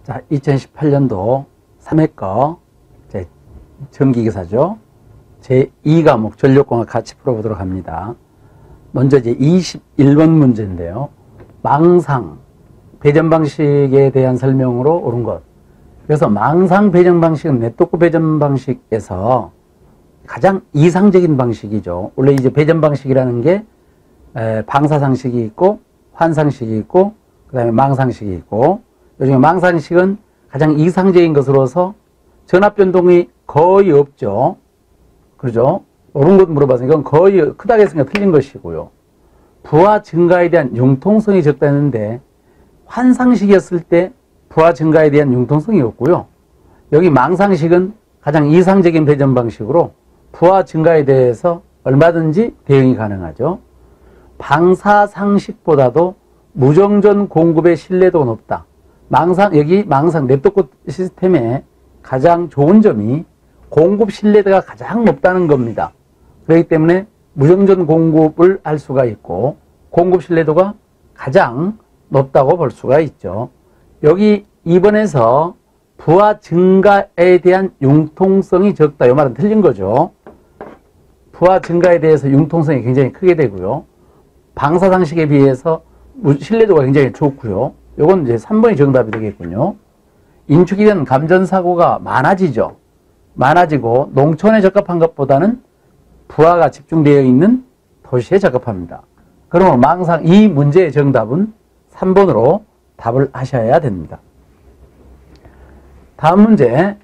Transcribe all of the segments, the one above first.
자, 2018년도 3회 거 전기기사죠. 제2과목 전력공학 같이 풀어보도록 합니다. 먼저 이제 21번 문제인데요. 망상 배전 방식에 대한 설명으로 옳은 것. 그래서 망상 배전 방식은 네트워크 배전 방식에서 가장 이상적인 방식이죠. 원래 이제 배전 방식이라는 게 방사상식이 있고 환상식이 있고 그 다음에 망상식이 있고, 요즘에 망상식은 가장 이상적인 것으로서 전압 변동이 거의 없죠. 그러죠? 옳은 것 물어봐서 이건 거의 크다고 했으니까 틀린 것이고요. 부하 증가에 대한 융통성이 적다는데 환상식이었을 때 부하 증가에 대한 융통성이 없고요. 여기 망상식은 가장 이상적인 배전 방식으로 부하 증가에 대해서 얼마든지 대응이 가능하죠. 방사상식보다도 무정전 공급의 신뢰도가 높다. 여기 망상 네트워크 시스템의 가장 좋은 점이 공급 신뢰도가 가장 높다는 겁니다. 그렇기 때문에 무정전 공급을 할 수가 있고 공급 신뢰도가 가장 높다고 볼 수가 있죠. 여기 2번에서 부하 증가에 대한 융통성이 적다. 이 말은 틀린 거죠. 부하 증가에 대해서 융통성이 굉장히 크게 되고요. 방사상식에 비해서 신뢰도가 굉장히 좋고요. 요건 이제 3번이 정답이 되겠군요. 인축이 된 감전사고가 많아지죠. 많아지고 농촌에 적합한 것보다는 부하가 집중되어 있는 도시에 적합합니다. 그러면 망상 이 문제의 정답은 3번으로 답을 하셔야 됩니다. 다음 문제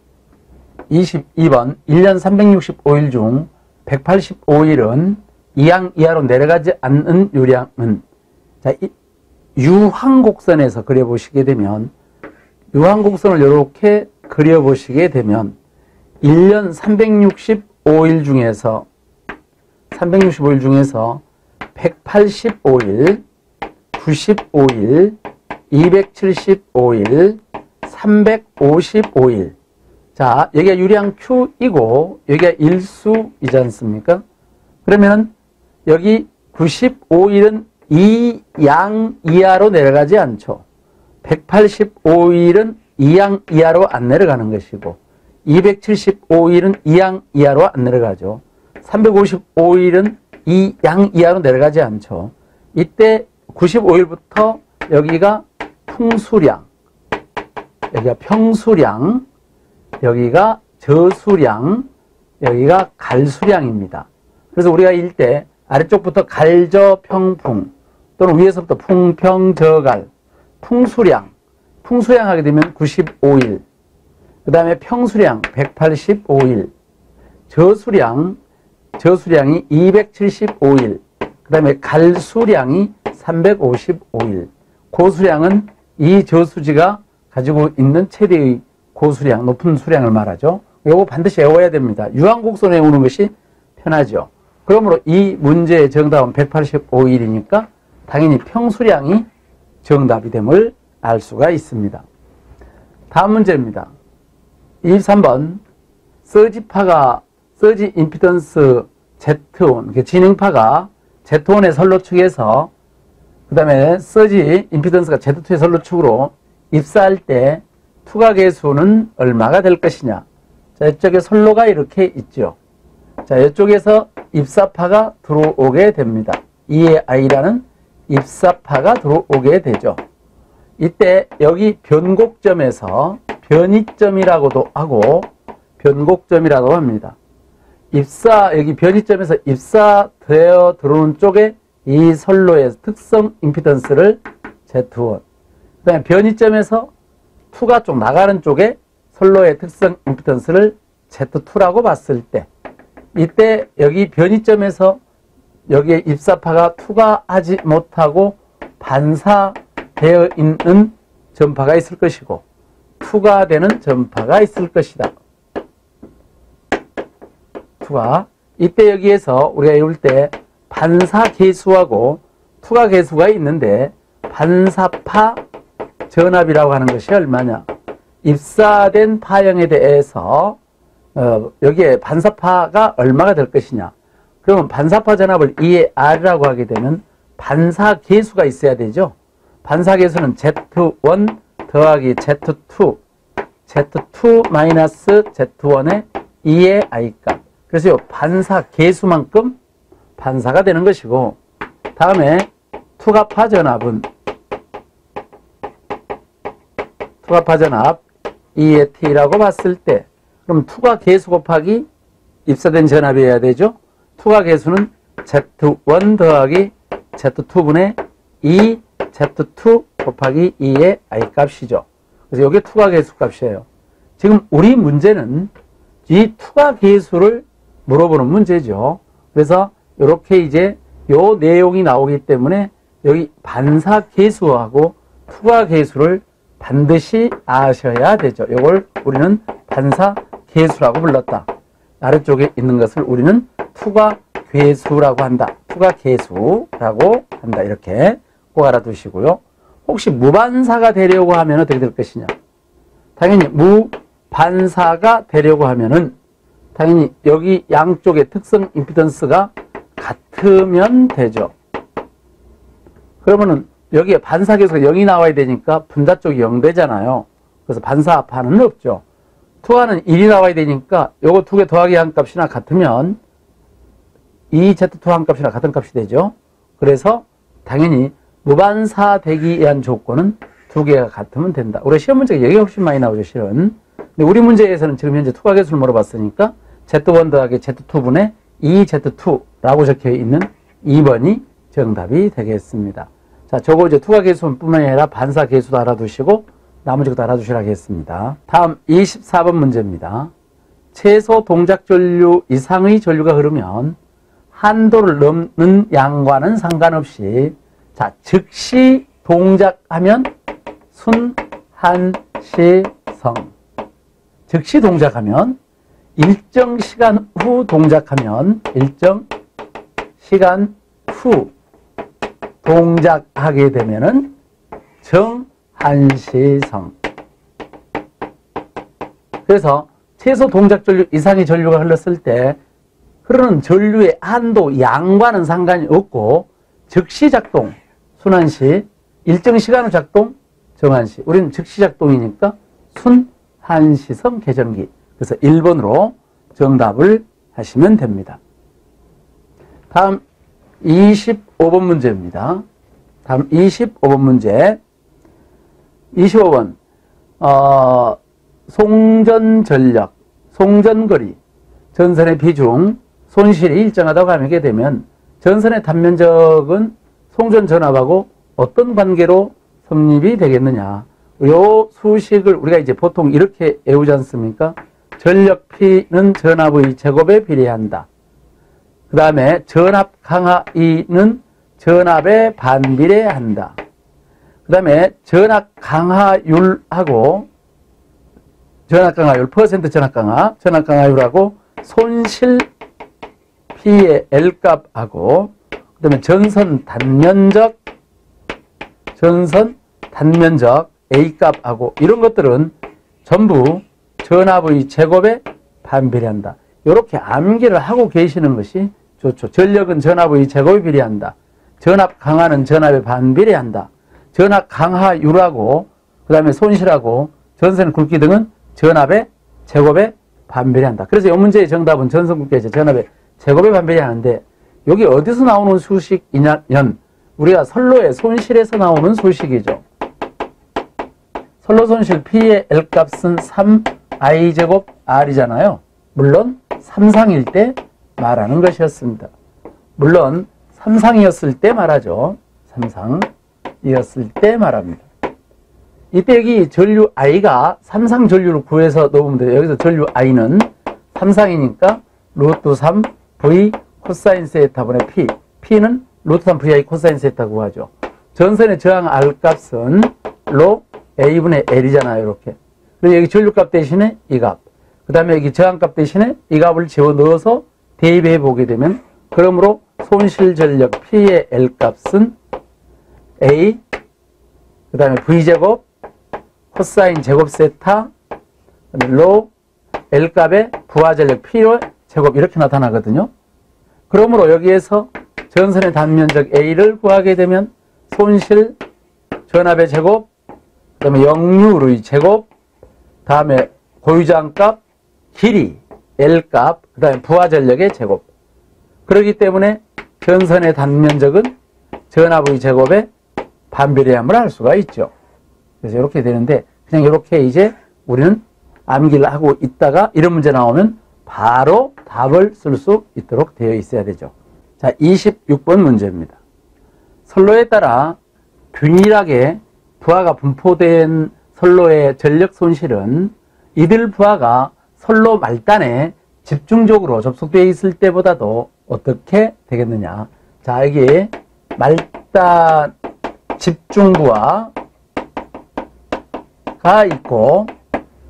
22번 1년 365일 중 185일은 이항 이하로 내려가지 않는 유량은, 자, 유황곡선에서 그려보시게 되면, 유황곡선을 이렇게 그려보시게 되면 1년 365일 중에서 185일, 95일, 275일, 355일. 자, 여기가 유량 Q이고 여기가 일수이지 않습니까? 그러면 여기 95일은 이양 이하로 내려가지 않죠. 185일은 이양 이하로 안 내려가는 것이고 275일은 이양 이하로 안 내려가죠. 355일은 이양 이하로 내려가지 않죠. 이때 95일부터 여기가 풍수량, 여기가 평수량, 여기가 저수량, 여기가 갈수량입니다. 그래서 우리가 일 때 아래쪽부터 갈저평풍 또는 위에서부터 풍평저갈, 풍수량 하게 되면 95일, 그 다음에 평수량 185일, 저수량이 275일, 그 다음에 갈수량이 355일. 고수량은 이 저수지가 가지고 있는 최대의 고수량, 높은 수량을 말하죠. 이거 반드시 외워야 됩니다. 유황곡선에 오는 것이 편하죠. 그러므로 이 문제의 정답은 185일이니까 당연히 평수량이 정답이 됨을 알 수가 있습니다. 다음 문제입니다. 23번 서지 임피던스 Z1, 진행파가 Z1의 선로축에서 그 다음에 서지 임피던스가 Z2의 선로축으로 입사할 때 투과 계수는 얼마가 될 것이냐. 자, 이쪽에 선로가 이렇게 있죠. 자, 이쪽에서 입사파가 들어오게 됩니다. 2의 I라는 입사파가 들어오게 되죠. 이때 여기 변곡점에서 변이점이라고도 하고 변곡점이라고 합니다. 여기 변이점에서 입사되어 들어오는 쪽에 이 선로의 특성 임피던스를 Z1, 그 다음에 변이점에서 투가 좀 나가는 쪽에 선로의 특성 임피던스를 Z2라고 봤을 때, 이때 여기 변이점에서 여기에 입사파가 투과하지 못하고 반사되어 있는 전파가 있을 것이고 투과되는 전파가 있을 것이다. 이때 여기에서 우리가 이럴 때 반사 계수하고 투과 계수가 있는데 반사파 전압이라고 하는 것이 얼마냐. 입사된 파형에 대해서 여기에 반사파가 얼마가 될 것이냐. 그러면 반사파 전압을 2의 R이라고 하게 되면 반사 계수가 있어야 되죠. 반사 계수는 Z1 더하기 Z2, Z2 마이너스 Z1의 2의 I값. 그래서 요 반사 계수만큼 반사가 되는 것이고, 다음에 투가파 전압은 투가파 전압 2의 T라고 봤을 때, 그럼 투가 계수 곱하기 입사된 전압이어야 되죠. 투가 계수는 Z1 더하기 Z2분의 2 Z2 곱하기 2의 I 값이죠. 그래서 이게 투가 계수 값이에요. 지금 우리 문제는 이 투가 계수를 물어보는 문제죠. 그래서 이렇게 이제 요 내용이 나오기 때문에 여기 반사 계수하고 투가 계수를 반드시 아셔야 되죠. 이걸 우리는 반사 계수라고 불렀다. 아래쪽에 있는 것을 우리는 투가 계수라고 한다. 투가 계수라고 한다. 이렇게 꼭 알아두시고요. 혹시 무반사가 되려고 하면 어떻게 될 것이냐? 당연히 무반사가 되려고 하면은 당연히 여기 양쪽의 특성 임피던스가 같으면 되죠. 그러면은 여기에 반사 계수가 0이 나와야 되니까 분자 쪽이 0 되잖아요. 그래서 반사 합하는 없죠. 투하는 1이 나와야 되니까 요거 두 개 더하기 한 값이나 같으면 2Z2 한 값이나 같은 값이 되죠. 그래서 당연히 무반사 되기 위한 조건은 두 개가 같으면 된다. 우리 시험 문제가 여기 훨씬 많이 나오죠, 실은. 근데 우리 문제에서는 지금 현재 투가 계수를 물어봤으니까 Z1 더하기 Z2분의 2Z2라고 적혀 있는 2번이 정답이 되겠습니다. 자, 저거 이제 투가 계수뿐만 아니라 반사 계수도 알아두시고 나머지 것도 알아두시라고 했습니다. 다음 24번 문제입니다. 최소 동작 전류 이상의 전류가 흐르면 한도를 넘는 양과는 상관없이, 자, 즉시 동작하면 순한시성. 즉시 동작하면, 일정 시간 후 동작하면, 일정 시간 후 동작하게 되면은 정한시성. 그래서 최소 동작 전류 이상의 전류가 흘렀을 때 흐르는 전류의 한도 양과는 상관이 없고 즉시 작동, 순한시, 일정 시간 후 작동, 정한시. 우리는 즉시 작동이니까 순한시성 계전기. 그래서 1번으로 정답을 하시면 됩니다. 다음 25번 문제입니다. 다음 25번 문제. 25번 송전전력, 송전거리, 전선의 비중, 손실이 일정하다고 하게 되면 전선의 단면적은 송전 전압하고 어떤 관계로 성립이 되겠느냐. 요 수식을 우리가 이제 보통 이렇게 외우지 않습니까? 전력 P는 전압의 제곱에 비례한다. 그 다음에 전압 강하 E는 전압에 반비례한다. 그 다음에 전압 강하율하고 전압 강하율, 퍼센트 전압 강하율하고 손실 P의 L값하고 그 다음에 전선 단면적 A값하고 이런 것들은 전부 전압의 제곱에 반비례한다. 이렇게 암기를 하고 계시는 것이 좋죠. 전력은 전압의 제곱에 비례한다. 전압 강하는 전압에 반비례한다. 전압 강하율하고 그 다음에 손실하고 전선 굵기 등은 전압의 제곱에 반비례한다. 그래서 이 문제의 정답은 전선 굵기의 전압의 제곱에 반비례하는데 여기 어디서 나오는 수식이냐면 우리가 선로의 손실에서 나오는 수식이죠. 선로 손실 P의 L값은 3I제곱 R이잖아요. 물론 삼상일 때 말하는 것이었습니다. 물론 삼상이었을 때 말하죠. 삼상이었을 때 말합니다. 이때 여기 전류 I가 삼상 전류를 구해서 넣으면 돼요. 여기서 전류 I는 삼상이니까 루트 3 V 코사인 세타분의 P. P는 루트 3 VI 코사인 세타 구하죠. 전선의 저항 R 값은 로 A분의 L이잖아요. 이렇게. 그리고 여기 전류값 대신에 이 값. 그 다음에 여기 저항값 대신에 이 값을 집어넣어서 대입해 보게 되면 그러므로 손실 전력 P의 L값은 A 그 다음에 V제곱 코사인 제곱 세타 로 L값의 부하 전력 P의 제곱 이렇게 나타나거든요. 그러므로 여기에서 전선의 단면적 A를 구하게 되면 손실 전압의 제곱 그 그다음에 역류의 제곱, 다음에 고유장값, 길이, L값, 그 다음에 부하전력의 제곱. 그렇기 때문에 전선의 단면적은 전압의 제곱에 반비례함을 할 수가 있죠. 그래서 이렇게 되는데, 그냥 이렇게 이제 우리는 암기를 하고 있다가 이런 문제 나오면 바로 답을 쓸 수 있도록 되어 있어야 되죠. 자, 26번 문제입니다. 선로에 따라 균일하게 부하가 분포된 선로의 전력 손실은 이들 부하가 선로 말단에 집중적으로 접속되어 있을 때보다도 어떻게 되겠느냐. 자, 여기 말단 집중부하가 있고,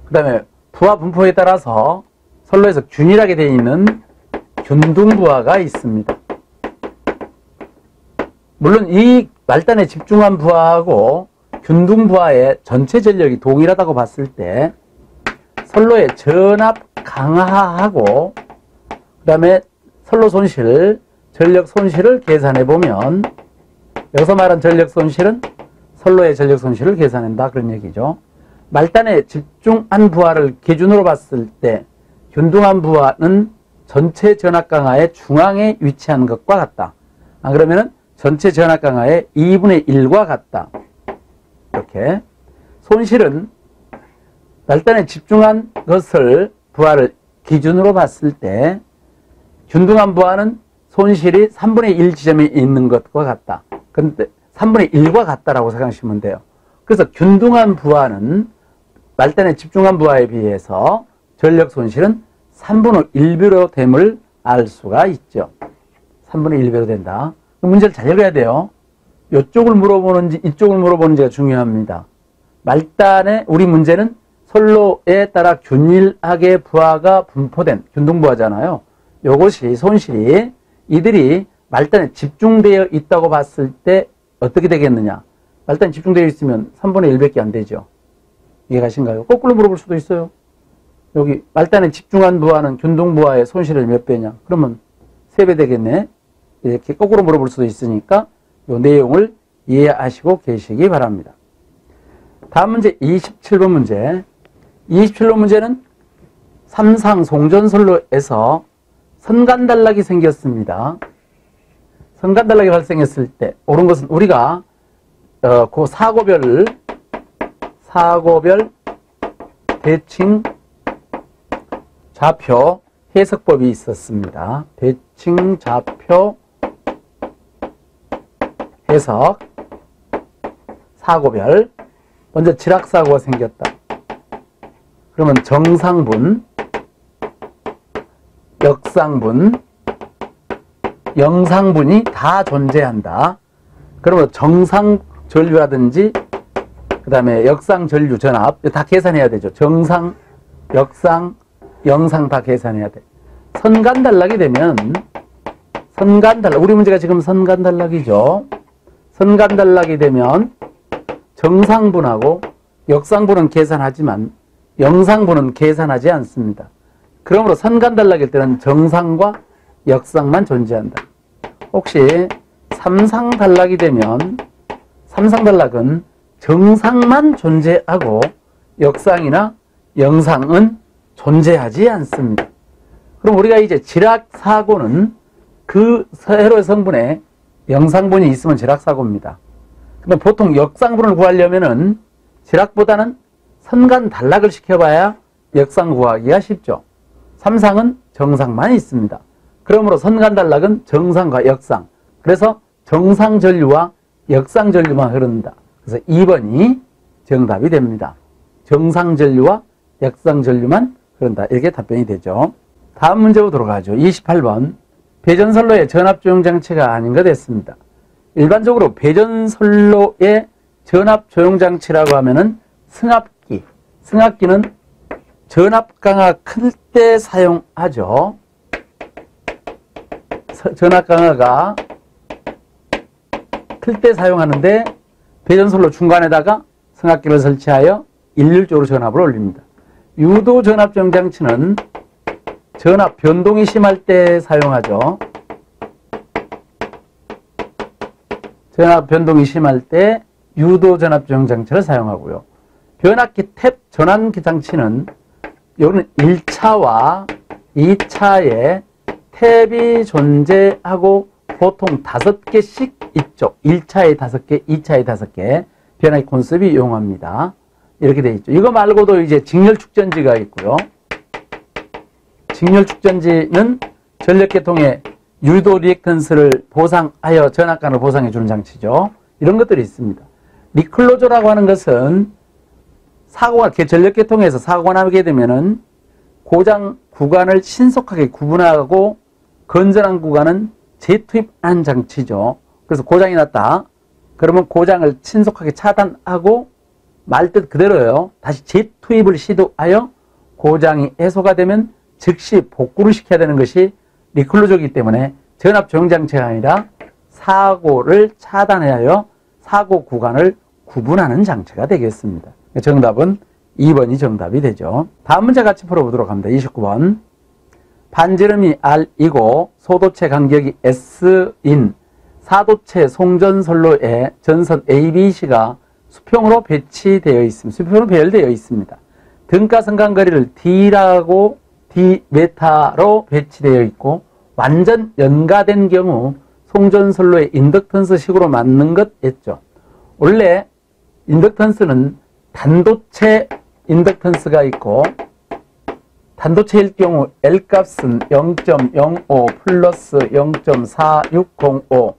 그 다음에 부하 분포에 따라서 선로에서 균일하게 되어 있는 균등부하가 있습니다. 물론 이 말단에 집중한 부하하고 균등부하의 전체 전력이 동일하다고 봤을 때 선로의 전압 강하하고 그 다음에 선로 손실, 전력 손실을 계산해 보면, 여기서 말한 전력 손실은 선로의 전력 손실을 계산한다 그런 얘기죠. 말단에 집중한 부하를 기준으로 봤을 때 균등한 부하는 전체 전압 강하의 중앙에 위치한 것과 같다. 그러면은 전체 전압 강하의 2분의 1과 같다. 이렇게. 손실은 말단에 집중한 것을 부하를 기준으로 봤을 때 균등한 부하는 손실이 3분의 1 지점에 있는 것과 같다. 근데 3분의 1과 같다라고 생각하시면 돼요. 그래서 균등한 부하는 말단에 집중한 부하에 비해서 전력 손실은 3분의 1배로 됨을 알 수가 있죠. 3분의 1배로 된다. 문제를 잘 읽어야 돼요. 이쪽을 물어보는지 이쪽을 물어보는지가 중요합니다. 말단에 우리 문제는 선로에 따라 균일하게 부하가 분포된 균등부하잖아요. 이것이 손실이 이들이 말단에 집중되어 있다고 봤을 때 어떻게 되겠느냐. 말단에 집중되어 있으면 3분의 1밖에 안 되죠. 이해가신가요? 거꾸로 물어볼 수도 있어요. 여기 말단에 집중한 부하는 균등부하의 손실을 몇 배냐? 그러면 3배 되겠네. 이렇게 거꾸로 물어볼 수도 있으니까 이 내용을 이해하시고 계시기 바랍니다. 다음 문제 27번 문제. 27번 문제는 삼상 송전선로에서 선간단락이 생겼습니다. 선간단락이 발생했을 때 옳은 것은 우리가 그 사고별 대칭 좌표 해석법이 있었습니다. 대칭 좌표 해석. 사고별. 먼저 지락사고가 생겼다. 그러면 정상분, 역상분, 영상분이 다 존재한다. 그러면 정상전류라든지 그 다음에 역상전류 전압 다 계산해야 되죠. 정상, 역상, 영상 다 계산해야 돼. 선간단락이 되면 선간단락, 우리 문제가 지금 선간단락이죠. 선간단락이 되면 정상분하고 역상분은 계산하지만 영상분은 계산하지 않습니다. 그러므로 선간단락일 때는 정상과 역상만 존재한다. 혹시 삼상단락이 되면 삼상단락은 정상만 존재하고 역상이나 영상은 존재하지 않습니다. 그럼 우리가 이제 지락사고는 그 세로의 성분에 영상분이 있으면 지락사고입니다. 근데 보통 역상분을 구하려면은 지락보다는 선간단락을 시켜봐야 역상 구하기가 쉽죠. 삼상은 정상만 있습니다. 그러므로 선간단락은 정상과 역상. 그래서 정상전류와 역상전류만 흐른다. 그래서 2번이 정답이 됩니다. 정상전류와 역상전류만 흐른다. 이렇게 답변이 되죠. 다음 문제 보도록 하죠. 28번. 배전선로의 전압조용장치가 아닌 것 됐습니다. 일반적으로 배전선로의 전압조용장치라고 하면은 승합기. 승합기는 전압 강화 클 때 사용하죠. 전압 강화가 클 때 사용하는데 배전선로 중간에다가 승합기를 설치하여 일률적으로 전압을 올립니다. 유도 전압조용장치는 전압 변동이 심할 때 사용하죠. 전압 변동이 심할 때 유도 전압조용장치를 사용하고요. 변압기 탭 전환기 장치는 여기는 1차와 2차에 탭이 존재하고 보통 5개씩 있죠. 1차에 5개, 2차에 5개 변압기 콘셉트이 이용합니다. 이렇게 되어 있죠. 이거 말고도 이제 직렬 축전지가 있고요. 직렬 축전지는 전력계통의 유도 리액턴스를 보상하여 전압간을 보상해 주는 장치죠. 이런 것들이 있습니다. 리클로저라고 하는 것은 사고가 전력계통에서 사고가 나게 되면은 고장 구간을 신속하게 구분하고 건전한 구간은 재투입하는 장치죠. 그래서 고장이 났다. 그러면 고장을 신속하게 차단하고 말 뜻 그대로요. 다시 재투입을 시도하여 고장이 해소가 되면 즉시 복구를 시켜야 되는 것이 리클로저이기 때문에 전압 조정장치가 아니라 사고를 차단하여 사고 구간을 구분하는 장치가 되겠습니다. 정답은 2번이 정답이 되죠. 다음 문제 같이 풀어보도록 합니다. 29번. 반지름이 R이고 소도체 간격이 S인 사도체 송전선로에 전선 ABC가 수평으로 배치되어 있습니다. 수평으로 배열되어 있습니다. 등가 성간거리를 D라고 D메타로 배치되어 있고 완전 연가된 경우 송전선로의 인덕턴스 식으로 맞는 것이었죠. 원래 인덕턴스는 단도체 인덕턴스가 있고 단도체일 경우 L값은 0.05 플러스 0.4605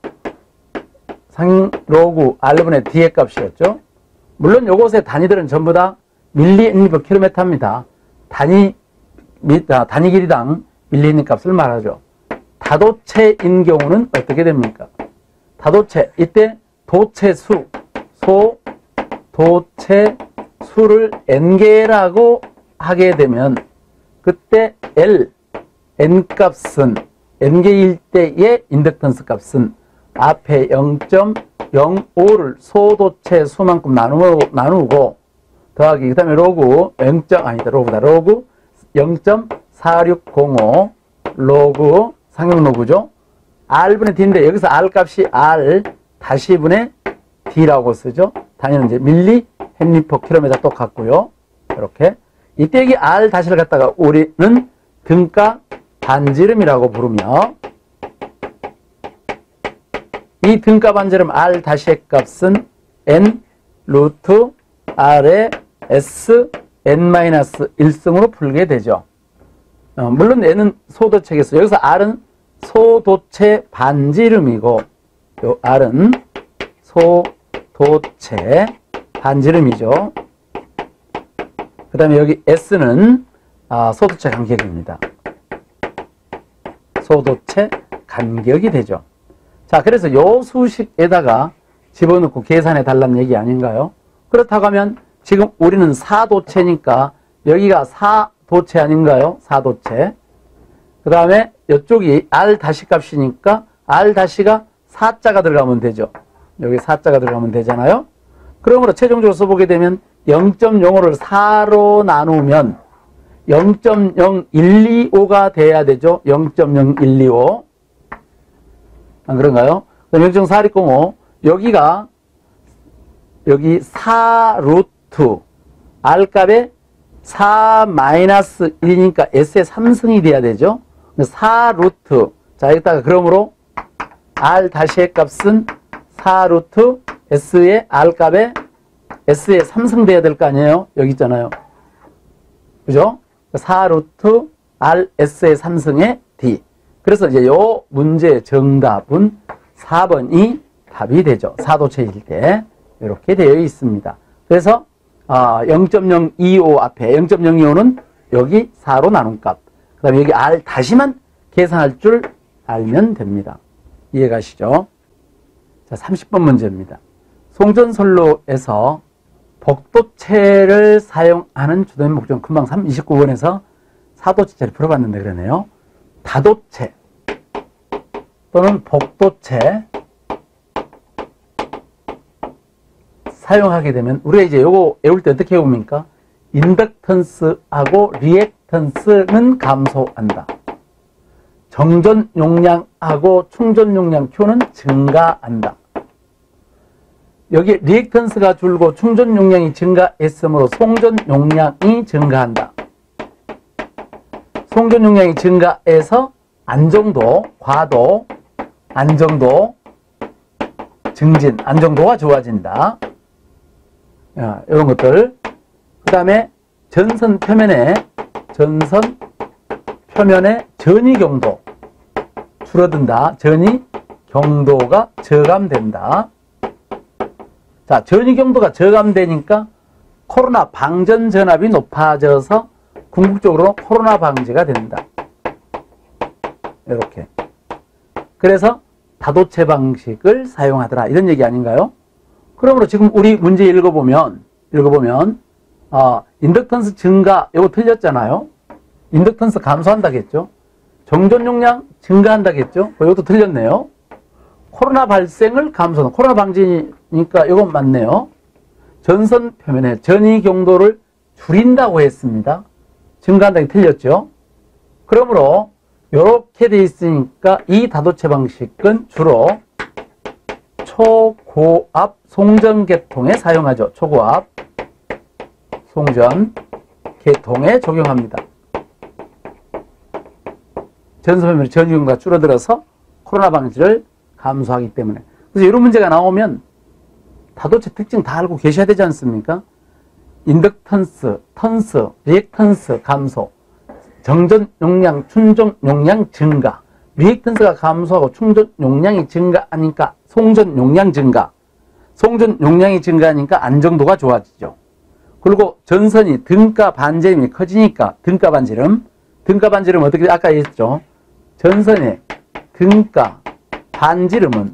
상로구 R분의 D의 값이었죠. 물론 요것의 단위들은 전부 다 밀리미터입니다. 단위 길이당 밀리미터 값을 말하죠. 다도체인 경우는 어떻게 됩니까? 다도체, 이때 도체수, 도체수를 N개라고 하게 되면 그때 N값은 N개일 때의 인덕턴스 값은 앞에 0.05를 소도체 수만큼 나누고 더하기 그 다음에 로그 0.4605 로그 상용 로그죠. R분의 D인데 여기서 R값이 R 다시 분의 D라고 쓰죠. 단위는 이제 밀리 헨리퍼 킬로미터 똑같고요. 이렇게 이때 여기 R 다시를 갖다가 우리는 등가 반지름이라고 부르며 이 등가 반지름 R 다시의 값은 N 루트 R의 S N-1승으로 풀게 되죠. 물론 N은 소도체겠어요. 여기서 R은 소도체 반지름이고 요 R은 소도체 반지름이죠. 그 다음에 여기 S는 소도체 간격입니다. 소도체 간격이 되죠. 자, 그래서 요 수식에다가 집어넣고 계산해 달라는 얘기 아닌가요? 그렇다고 하면 지금 우리는 사도체니까 여기가 사도체 아닌가요? 사도체. 그 다음에 이쪽이 R 다시 값이니까 R 다시가 4자가 들어가면 되죠. 여기 4자가 들어가면 되잖아요. 그러므로 최종적으로 써보게 되면 0.05를 4로 나누면 0.0125가 돼야 되죠. 0.0125. 안 그런가요? 그럼 0.4605 여기가 여기 4 루트 R값에 4-1이니까 S의 3승이 돼야 되죠. 4 루트 자 여기다가 그러므로 R 다시의 값은 4 루트 S의 R값에 S의 3승 돼야 될 거 아니에요? 여기 있잖아요. 그죠? 4 루트 R S의 3승의 D. 그래서 이제 요 문제의 정답은 4번이 답이 되죠. 사도체일 때 이렇게 되어 있습니다. 그래서 0.025 앞에 0.025는 여기 4로 나눈 값. 그 다음에 여기 R 다시만 계산할 줄 알면 됩니다. 이해가시죠? 자, 30번 문제입니다. 송전선로에서 복도체를 사용하는 주된 목적 금방 29번에서 사도체를 풀어봤는데 그러네요. 다도체 또는 복도체 사용하게 되면 우리가 이제 요거 외울 때 어떻게 외웁니까? 인덕턴스하고 리액턴스는 감소한다. 정전 용량하고 충전 용량 Q는 증가한다. 여기 리액턴스가 줄고 충전 용량이 증가했으므로 송전 용량이 증가한다. 송전 용량이 증가해서 안정도, 과도, 안정도, 증진, 안정도가 좋아진다. 이런 것들. 그 다음에 전선 표면의 전이 경도 줄어든다. 전이 경도가 저감된다. 자, 전이 경도가 저감되니까 코로나 방전 전압이 높아져서 궁극적으로 코로나 방지가 된다. 이렇게. 그래서 다도체 방식을 사용하더라. 이런 얘기 아닌가요? 그러므로 지금 우리 문제 읽어보면, 인덕턴스 증가, 이거 틀렸잖아요? 인덕턴스 감소한다겠죠? 정전 용량 증가한다겠죠? 이것도 틀렸네요. 코로나 발생을 감소하는, 코로나 방지니까 이건 맞네요. 전선 표면의 전이 경도를 줄인다고 했습니다. 증가한다는 게 틀렸죠? 그러므로 이렇게 돼 있으니까 이 다도체 방식은 주로 초고압 송전계통에 사용하죠. 초고압 송전계통에 적용합니다. 전선표면의 전이경도가 줄어들어서 코로나 방지를 감소하기 때문에. 그래서 이런 문제가 나오면 다도체 특징 다 알고 계셔야 되지 않습니까? 인덕턴스, 턴스, 리액턴스 감소, 정전 용량, 충전 용량 증가. 리액턴스가 감소하고 충전 용량이 증가하니까 송전 용량 증가. 송전 용량이 증가하니까 안정도가 좋아지죠. 그리고 전선이 등가 반지름이 커지니까 등가 반지름 어떻게 아까 했죠? 전선의 등가 반지름이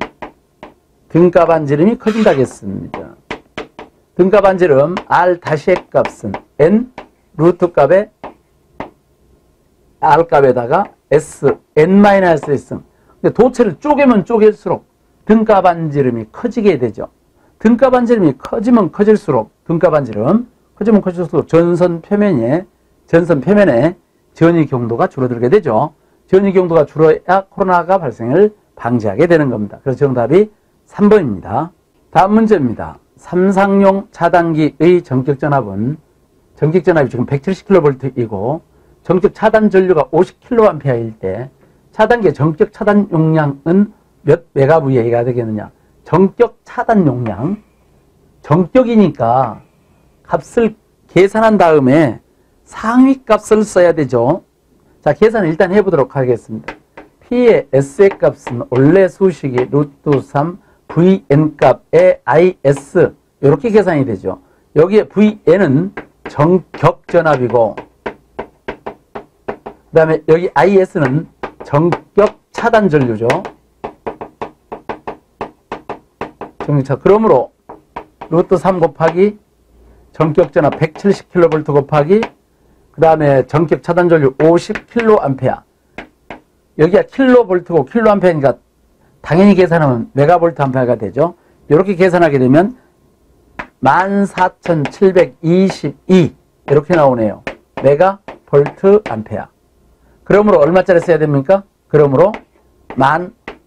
커진다겠습니다. 등가 반지름 R-의 값은 N 루트 값에 R 값에다가 S, N-S음. 근데 도체를 쪼개면 쪼갤수록 등가 반지름이 커지게 되죠. 등가 반지름이 커지면 커질수록 전선 표면에 전이 경도가 줄어들게 되죠. 전이 경도가 줄어야 코로나가 발생을 방지하게 되는 겁니다. 그래서 정답이 3번입니다. 다음 문제입니다. 삼상용 차단기의 전격전압이 지금 170kV이고 정적 차단 전류가 50kA일 때 차단기의 정적 차단 용량은 몇 메가VA가 되겠느냐? 정격 차단 용량, 정격이니까 값을 계산한 다음에 상위 값을 써야 되죠. 자, 계산을 일단 해보도록 하겠습니다. P의 S의 값은 원래 수식이 루트 3 VN 값에 IS 이렇게 계산이 되죠. 여기에 VN은 정격 전압이고 그 다음에 여기 IS는 정격 차단 전류죠. 그러므로 루트 3 곱하기 정격 전압 170kV 곱하기 그 다음에 정격 차단 전류 50kA. 여기가 킬로볼트고 킬로암페어니까 당연히 계산하면 메가볼트 암페어가 되죠. 이렇게 계산하게 되면 14,722 이렇게 나오네요. 메가볼트 암페어. 그러므로 얼마짜리 써야 됩니까? 그러므로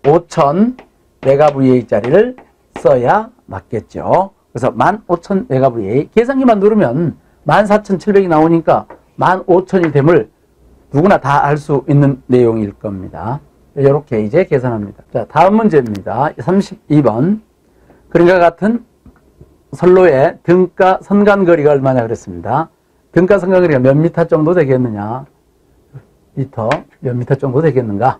15,000 메가VA짜리를 써야 맞겠죠. 그래서 15,000 메가VA 계산기만 누르면 14,700이 나오니까 15,000이 됨을 누구나 다 알 수 있는 내용일 겁니다. 이렇게 이제 계산합니다. 자, 다음 문제입니다. 32번. 그림과 같은 선로의 등가 선간거리가 얼마냐 그랬습니다. 등가 선간거리가 몇 미터 정도 되겠느냐? 몇 미터 정도 되겠는가?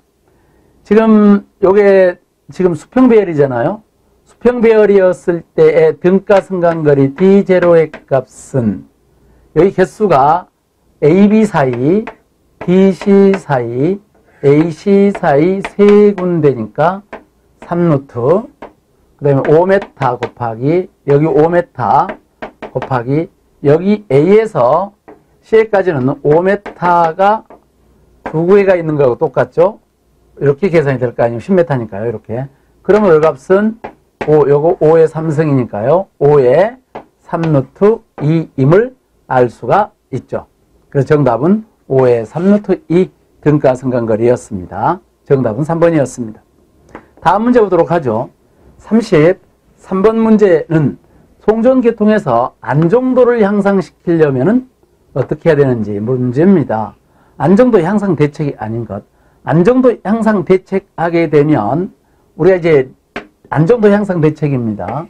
지금 요게 지금 수평 배열이잖아요. 수평 배열이었을 때의 등가 선간거리 D0의 값은 여기 개수가 AB 사이, BC 사이, AC 사이 세 군데니까 3루트, 그 다음에 5m 곱하기, 여기 5m 곱하기, 여기 A에서 C까지는 5m가 두 개가 있는 거하고 똑같죠? 이렇게 계산이 될 거 아니에요? 10m니까요, 이렇게. 그러면 이 값은 5, 요거 5의 3승이니까요. 5의 3루트 2임을 알 수가 있죠. 그래서 정답은 5의 3루트 2 등가 정답은 3번이었습니다. 다음 문제 보도록 하죠. 33 3번 문제는 송전계통에서 안정도를 향상시키려면 어떻게 해야 되는지 문제입니다. 안정도 향상 대책이 아닌 것. 안정도 향상 대책하게 되면 우리가 이제 안정도 향상 대책입니다.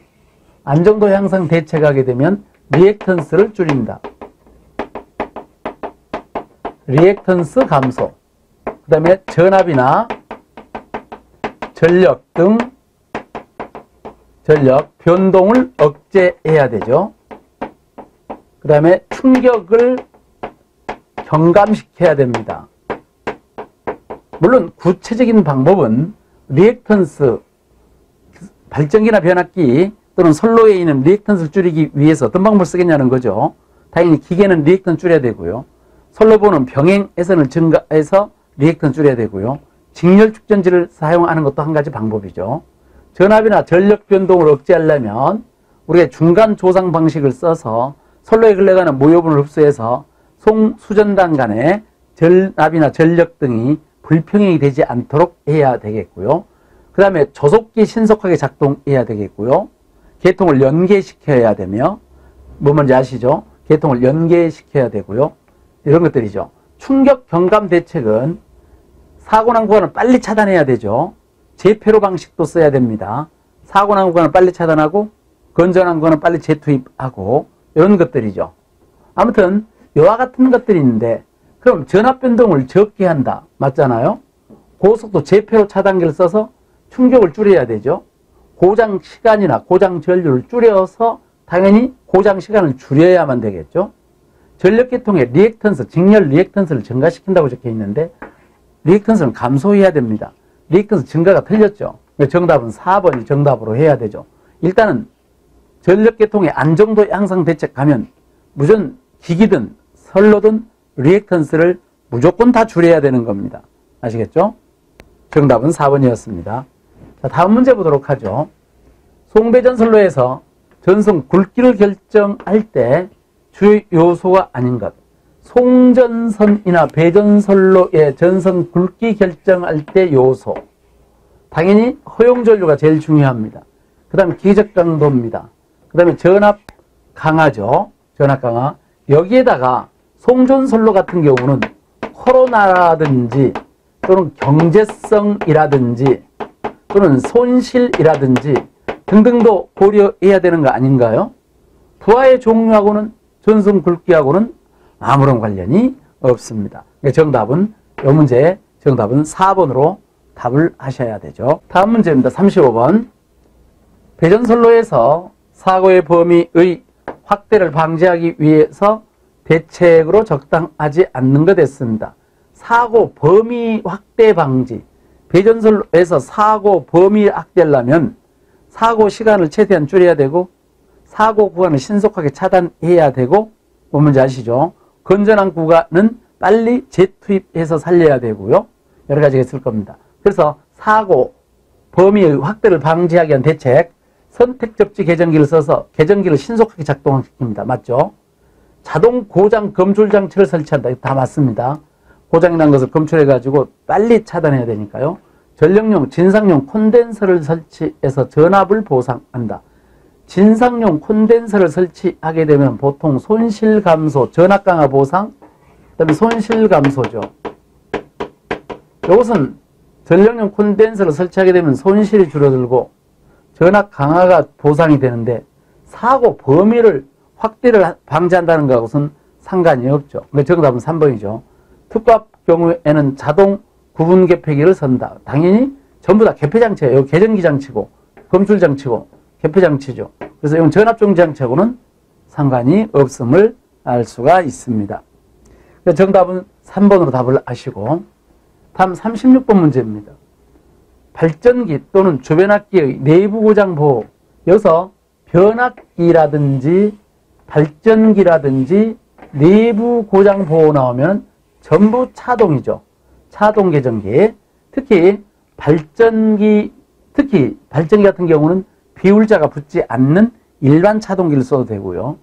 안정도 향상 대책하게 되면 리액턴스를 줄인다. 리액턴스 감소. 그 다음에 전압이나 전력 등 전력 변동을 억제해야 되죠. 그 다음에 충격을 경감시켜야 됩니다. 물론 구체적인 방법은 리액턴스, 발전기나 변압기 또는 선로에 있는 리액턴스를 줄이기 위해서 어떤 방법을 쓰겠냐는 거죠. 당연히 기계는 리액턴 줄여야 되고요. 선로보는 병행 회선을 증가해서 리액턴 줄여야 되고요. 직렬 축전지를 사용하는 것도 한 가지 방법이죠. 전압이나 전력 변동을 억제하려면 우리가 중간 조상 방식을 써서 선로에 흘러가는 모요분을 흡수해서 송수전단 간에 전압이나 전력 등이 불평행이 되지 않도록 해야 되겠고요. 그 다음에 조속기 신속하게 작동해야 되겠고요. 계통을 연계시켜야 되며, 뭐 뭔지 아시죠? 계통을 연계시켜야 되고요. 이런 것들이죠. 충격 경감 대책은 사고 난 구간을 빨리 차단해야 되죠. 재폐로 방식도 써야 됩니다. 사고 난 구간을 빨리 차단하고 건전한 구간을 빨리 재투입하고 이런 것들이죠. 아무튼 이와 같은 것들이 있는데 그럼 전압 변동을 적게 한다. 맞잖아요. 고속도 재폐로 차단기를 써서 충격을 줄여야 되죠. 고장 시간이나 고장 전류를 줄여서 당연히 고장 시간을 줄여야만 되겠죠. 전력계통의 리액턴스, 직렬 리액턴스를 증가시킨다고 적혀 있는데 리액턴스는 감소해야 됩니다. 리액턴스 증가가 틀렸죠. 정답은 4번이 정답으로 해야 되죠. 일단은 전력계통의 안정도 향상 대책 가면 무슨 기기든 선로든 리액턴스를 무조건 다 줄여야 되는 겁니다. 아시겠죠? 정답은 4번이었습니다. 자, 다음 문제 보도록 하죠. 송배전 선로에서 전선 굵기를 결정할 때 주요 요소가 아닌 것. 송전선이나 배전선로의 전선 굵기 결정할 때 요소. 당연히 허용전류가 제일 중요합니다. 그 다음에 기적 강도입니다. 그 다음에 전압 강하죠. 전압 강하. 여기에다가 송전선로 같은 경우는 코로나라든지 또는 경제성이라든지 또는 손실이라든지 등등도 고려해야 되는 거 아닌가요? 부하의 종류하고는 전선 굵기하고는 아무런 관련이 없습니다. 정답은 이 문제의 정답은 4번으로 답을 하셔야 되죠. 다음 문제입니다. 35번. 배전선로에서 사고의 범위의 확대를 방지하기 위해서 대책으로 적당하지 않는 것 됐습니다. 사고 범위 확대 방지. 배전선로에서 사고 범위 확대하려면 사고 시간을 최대한 줄여야 되고 사고 구간을 신속하게 차단해야 되고 뭔지 아시죠? 건전한 구간은 빨리 재투입해서 살려야 되고요. 여러 가지가 있을 겁니다. 그래서 사고 범위의 확대를 방지하기 위한 대책, 선택 접지 개전기를 써서 개전기를 신속하게 작동시킵니다. 맞죠? 자동 고장 검출 장치를 설치한다. 이거 다 맞습니다. 고장이 난 것을 검출해가지고 빨리 차단해야 되니까요. 전력용, 진상용 콘덴서를 설치해서 전압을 보상한다. 진상용 콘덴서를 설치하게 되면 보통 손실 감소, 전압 강화 보상, 그 다음에 손실 감소죠. 이것은 전력용 콘덴서를 설치하게 되면 손실이 줄어들고 전압 강화가 보상이 되는데 사고 범위를 확대를 방지한다는 것은 상관이 없죠. 근데 정답은 3번이죠. 특밥 경우에는 자동 구분 개폐기를 선다. 당연히 전부 다 개폐장치예요. 여기 개전기 장치고 검출장치고 개폐장치죠. 그래서 이건 전압정지장치하고는 상관이 없음을 알 수가 있습니다. 정답은 3번으로 답을 하시고 다음 36번 문제입니다. 발전기 또는 주변압기의 내부 고장 보호. 여기서 변압기라든지 발전기라든지 내부 고장 보호 나오면 전부 차동이죠. 차동 개전기. 특히 발전기 같은 경우는 비율자가 붙지 않는 일반 차동기를 써도 되고요.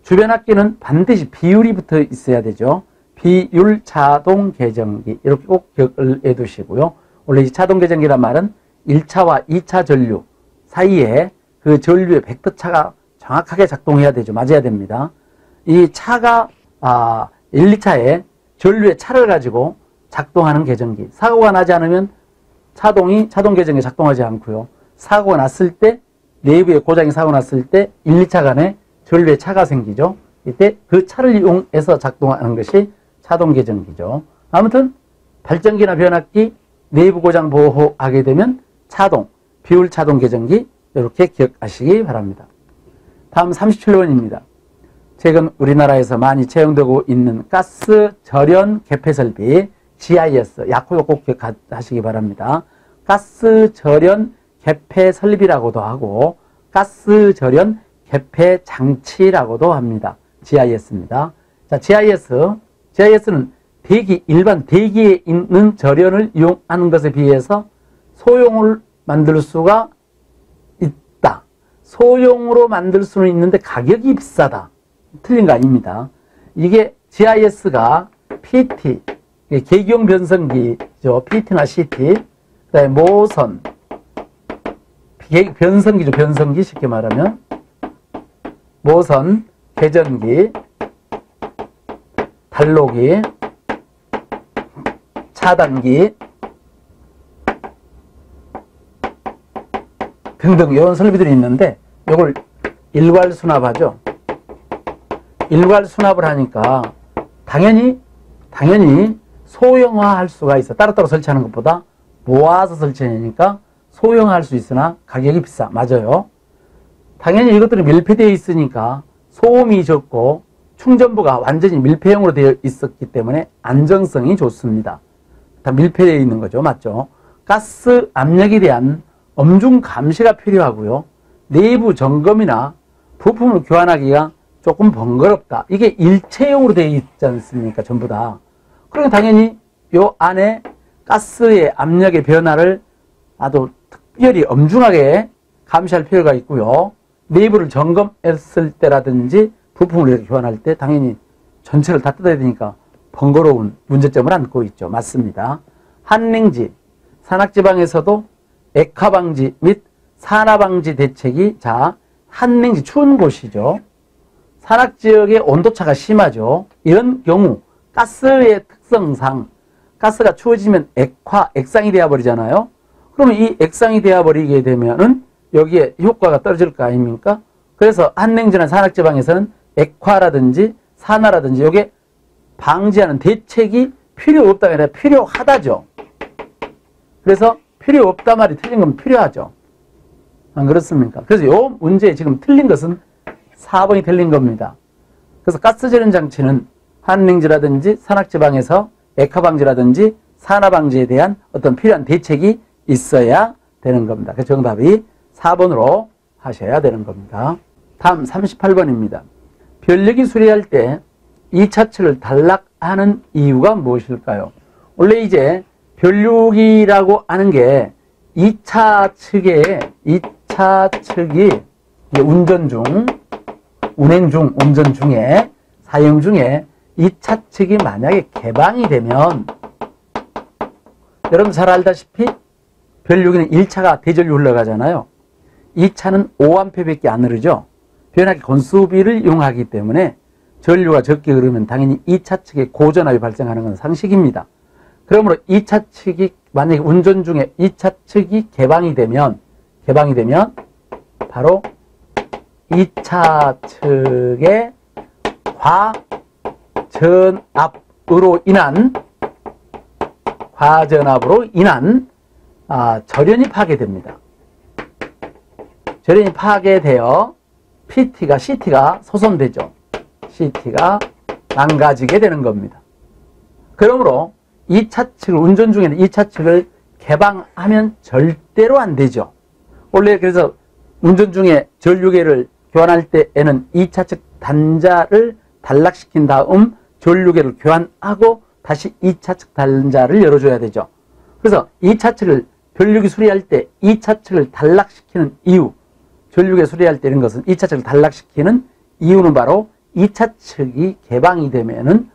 주변압기는 반드시 비율이 붙어 있어야 되죠. 비율 차동 개전기 이렇게 꼭 기억을 해두시고요. 원래 이 차동 개전기란 말은 1차와 2차 전류 사이에 그 전류의 벡터차가 정확하게 작동해야 되죠. 맞아야 됩니다. 이 차가 1, 2차에 전류의 차를 가지고 작동하는 계전기. 사고가 나지 않으면 자동 계전기 작동하지 않고요. 사고가 났을 때 내부에 고장이 사고 났을 때 1, 2차 간에 전류의 차가 생기죠. 이때 그 차를 이용해서 작동하는 것이 자동 계전기죠. 아무튼 발전기나 변압기 내부 고장 보호하게 되면 비율 자동 계전기 이렇게 기억하시기 바랍니다. 다음 37번입니다. 최근 우리나라에서 많이 채용되고 있는 가스 절연 개폐 설비 GIS 약호도 꼭 기억하시기 바랍니다. 가스 절연 개폐 설비라고도 하고 가스 절연 개폐 장치라고도 합니다. GIS입니다. 자, GIS는 일반 대기에 있는 절연을 이용하는 것에 비해서 소형을 만들 수가 있다. 소형으로 만들 수는 있는데 가격이 비싸다. 틀린 거 아닙니다. 이게 GIS가 PT, 계기용 변성기죠. PT나 CT, 그다음에 모선, 변성기죠. 변성기 쉽게 말하면 모선, 계전기, 단로기, 차단기 등등 이런 설비들이 있는데 이걸 일괄 수납하죠. 일괄 수납을 하니까 당연히 소형화할 수가 있어. 따로따로 설치하는 것보다 모아서 설치하니까 소형화할 수 있으나 가격이 비싸. 맞아요. 당연히 이것들이 밀폐되어 있으니까 소음이 적고 충전부가 완전히 밀폐형으로 되어 있었기 때문에 안정성이 좋습니다. 다 밀폐되어 있는 거죠. 맞죠? 가스 압력에 대한 엄중 감시가 필요하고요. 내부 점검이나 부품을 교환하기가 조금 번거롭다. 이게 일체형으로 되어 있지 않습니까? 전부 다. 그러면 당연히 요 안에 가스의 압력의 변화를 아주 특별히 엄중하게 감시할 필요가 있고요. 내부를 점검했을 때라든지 부품을 이렇게 교환할 때 당연히 전체를 다 뜯어야 되니까 번거로운 문제점을 안고 있죠. 맞습니다. 한냉지, 산악지방에서도 액화방지 및 산화방지 대책이 한냉지 추운 곳이죠. 산악지역의 온도차가 심하죠. 이런 경우 가스의 특성상 가스가 추워지면 액상이 되어버리잖아요. 그러면 이 액상이 되어버리게 되면은 여기에 효과가 떨어질 거 아닙니까? 그래서 한냉지나 산악지방에서는 액화라든지 산화라든지 이게 방지하는 대책이 필요 없다가 아니라 필요하다죠. 그래서 필요 없다 말이 틀린 건 필요하죠. 안 그렇습니까? 그래서 이 문제에 지금 틀린 것은 4번이 틀린 겁니다. 그래서 가스 절연 장치는 한냉지라든지 산악지방에서 액화방지라든지 산화방지에 대한 어떤 필요한 대책이 있어야 되는 겁니다. 그 정답이 4번으로 하셔야 되는 겁니다. 다음 38번입니다. 변력이 수리할 때 2차 측을 단락하는 이유가 무엇일까요? 원래 이제 변력이라고 하는 게 2차 측이 운전 중에 사용 중에 2차 측이 만약에 개방이 되면 여러분 잘 알다시피 변력기는 1차가 대전류 흘러가잖아요. 2차는 5A밖에 안 흐르죠. 변압기 건수비를 이용하기 때문에 전류가 적게 흐르면 당연히 2차 측에 고전압이 발생하는 건 상식입니다. 그러므로 2차 측이 만약에 운전 중에 2차 측이 개방이 되면 바로 2차 측의 과전압으로 인한 절연이 파괴됩니다. 절연이 파괴되어 CT가 소선되죠. CT가 망가지게 되는 겁니다. 그러므로 2차 측을 운전 중에는 2차 측을 개방하면 절대로 안 되죠. 원래 그래서 운전 중에 전류계를 교환할 때에는 2차 측 단자를 단락시킨 다음 전류계를 교환하고 다시 2차 측 단자를 열어줘야 되죠. 그래서 2차 측을 변력이 수리할 때 2차 측을 단락시키는 이유, 전류계 수리할 때 이런 것은 2차 측을 단락시키는 이유는 바로 2차 측이 개방이 되면은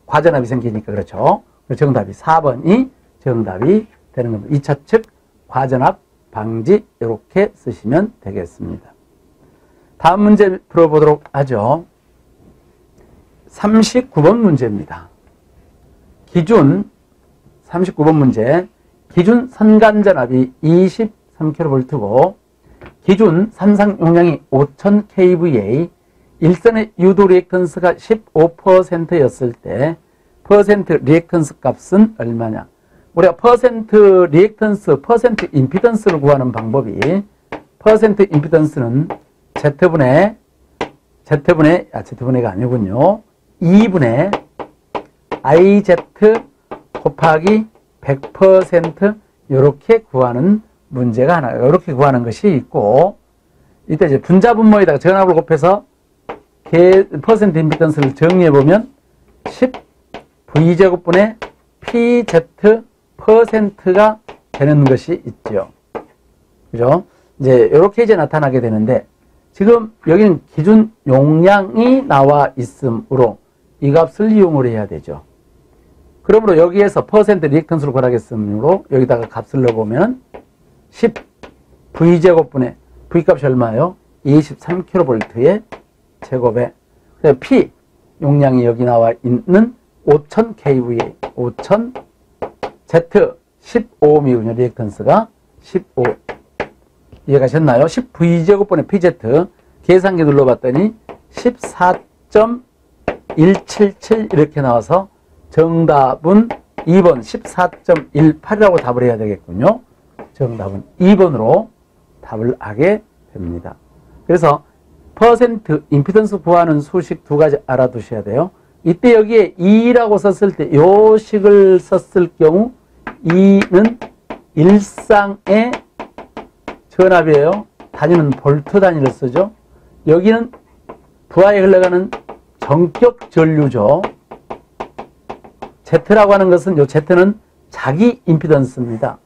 과전압이 생기니까 그렇죠. 정답이 4번이 정답이 되는 겁니다. 2차 측 과전압 방지 이렇게 쓰시면 되겠습니다. 다음 문제 풀어보도록 하죠. 39번 문제입니다. 기준 39번 문제, 기준 선간전압이 23kV고 기준 삼상 용량이 5000kVA, 일선의 유도 리액턴스가 15%였을 때 퍼센트 리액턴스 값은 얼마냐? 우리가 퍼센트 리액턴스, 퍼센트 임피던스를 구하는 방법이, 퍼센트 임피던스는 Z분의가 아니군요. 2분의 IZ 곱하기 100% 이렇게 구하는 문제가 하나, 이렇게 구하는 것이 있고, 이때 이제 분자분모에다가 전압을 곱해서 퍼센트 임피던스를 정리해보면 10V제곱분의 PZ%가 되는 것이 있죠. 그죠? 이제 이렇게 이제 나타나게 되는데, 지금 여기는 기준 용량이 나와 있으므로 이 값을 이용을 해야 되죠. 그러므로 여기에서 퍼센트 리액턴스를 구하겠으므로 여기다가 값을 넣어보면 10V제곱분의 V값이 얼마예요? 23kV의 제곱에, P 용량이 여기 나와 있는 5000kVA, 5000 Z 15ohm이군요. 리액턴스가 15. 이해가셨나요? 10V제곱분의 PZ 계산기 눌러봤더니 14.177 이렇게 나와서 정답은 2번 14.18이라고 답을 해야 되겠군요. 정답은 2번으로 답을 하게 됩니다. 그래서 퍼센트 임피던스 구하는 수식 두 가지 알아두셔야 돼요. 이때 여기에 2라고 썼을 때 요 식을 썼을 경우 2는 일상의 전압이에요. 단위는 볼트 단위를 쓰죠. 여기는 부하에 흘러가는 전격 전류죠. Z라고 하는 것은 요 Z는 자기 임피던스입니다.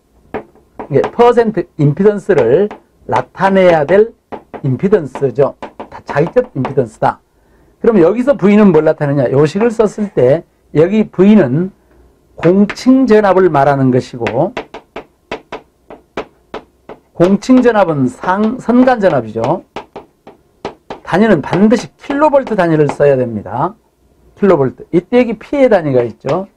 이게 퍼센트 임피던스를 나타내야 될 임피던스죠. 자기적 임피던스다. 그럼 여기서 V는 뭘 나타내냐? 요 식을 썼을 때 여기 V는 공칭전압을 말하는 것이고, 공칭전압은 선간전압이죠. 단위는 반드시 킬로볼트 단위를 써야 됩니다. 킬로볼트. 이때 여기 P의 단위가 있죠.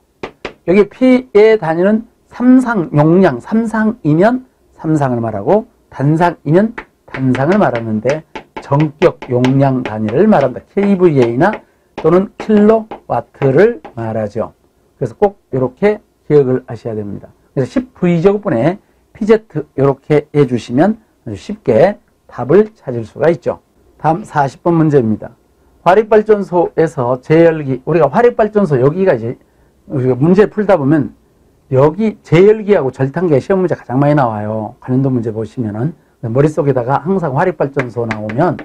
여기 P의 단위는 삼상 용량, 삼상이면 삼상을 말하고 단상이면 단상을 말하는데 전격 용량 단위를 말합니다. kVA나 또는 킬로와트를 말하죠. 그래서 꼭 이렇게 기억을 하셔야 됩니다. 그래서 10V제곱분의 PZ 이렇게 해주시면 아주 쉽게 답을 찾을 수가 있죠. 다음 40번 문제입니다. 화력발전소에서 제열기, 우리가 화력발전소 여기가 이제 우리가 문제 풀다 보면 여기 제열기하고 절탄기가 시험 문제 가장 많이 나와요. 관련도 문제 보시면은 머릿속에다가 항상 화력발전소 나오면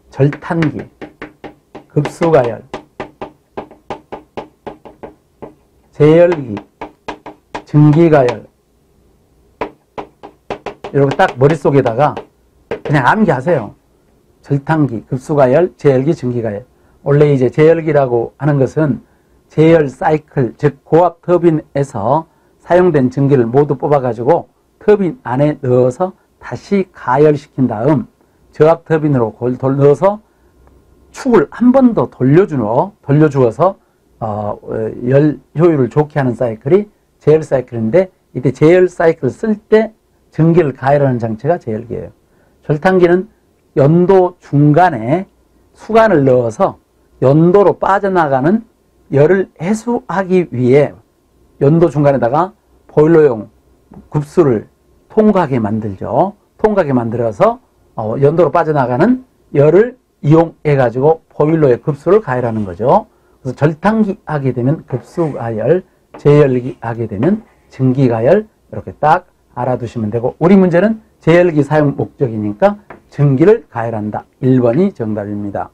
절탄기, 급수가열, 제열기, 증기가열 이렇게 딱 머릿속에다가 그냥 암기하세요. 절탄기, 급수가열, 제열기, 증기가열. 원래 이제 제열기라고 하는 것은 제열 사이클, 즉 고압 터빈에서 사용된 전기를 모두 뽑아가지고 터빈 안에 넣어서 다시 가열시킨 다음 저압 터빈으로 넣어서 축을 한 번 더 돌려주어서 열 효율을 좋게 하는 사이클이 제열 사이클인데, 이때 제열 사이클을 쓸 때 전기를 가열하는 장치가 제열기예요. 절탄기는 연도 중간에 수간을 넣어서 연도로 빠져나가는 열을 해소하기 위해 연도 중간에다가 보일러용 급수를 통과하게 만들죠. 통과하게 만들어서 연도로 빠져나가는 열을 이용해 가지고 보일러의 급수를 가열하는 거죠. 그래서 절탄기 하게 되면 급수가열, 제열기 하게 되면 증기가열, 이렇게 딱 알아두시면 되고, 우리 문제는 제열기 사용 목적이니까 증기를 가열한다. 1번이 정답입니다.